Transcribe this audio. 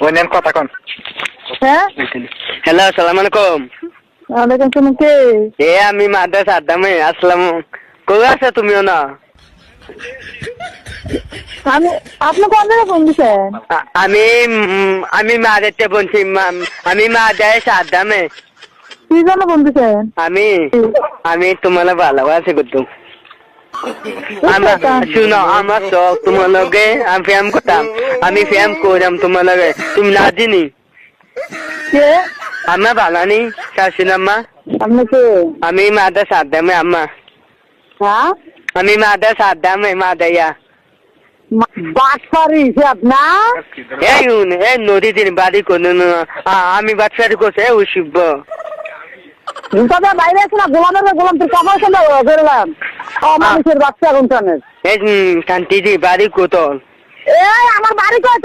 ওই নেন কথা কন। হ্যাঁ হ্যালো, আসসালামু আলাইকুম। ওয়ালাইকুম আসসালাম। কে? আমি মাদ্রাসা আদামে আসলাম। কই আছো তুমিও না? আমি আপনি কোন জায়গায় ফোন দিচ্ছেন? আমি আমি মাদেরতে বলছি, আমি মাদ্রাসা আদামে। কি জন্য ফোন দিচ্ছেন? আমি তোমার ভালোবাসি করতো। শুনো, আমার শখ তোমার লগে আমি ফ্যাম করতাম। আমি ফ্যাম করলাম তোমার লগে, তুমি না জিনি কে? আমার ভালো নি শাশুন আম্মা। আপনি কে? আমি মাদ্রাসা আদামে আম্মা। হ্যাঁ আমি মাদ্রাসা আদামে মাদাইয়া। বাটপারি হিসাব না? এই নদীদের বাড়ি কোনো আমি বাচ্চারি করছে ওষুধ তবে বাইরে আছে না, গোলাম তোর কাপড় সঙ্গে বেরোলাম। মানুষের বাচ্চা কোনখানে? এই কান্তি দি বাড়ি কোতল। এই আমার বাড়ি কয়?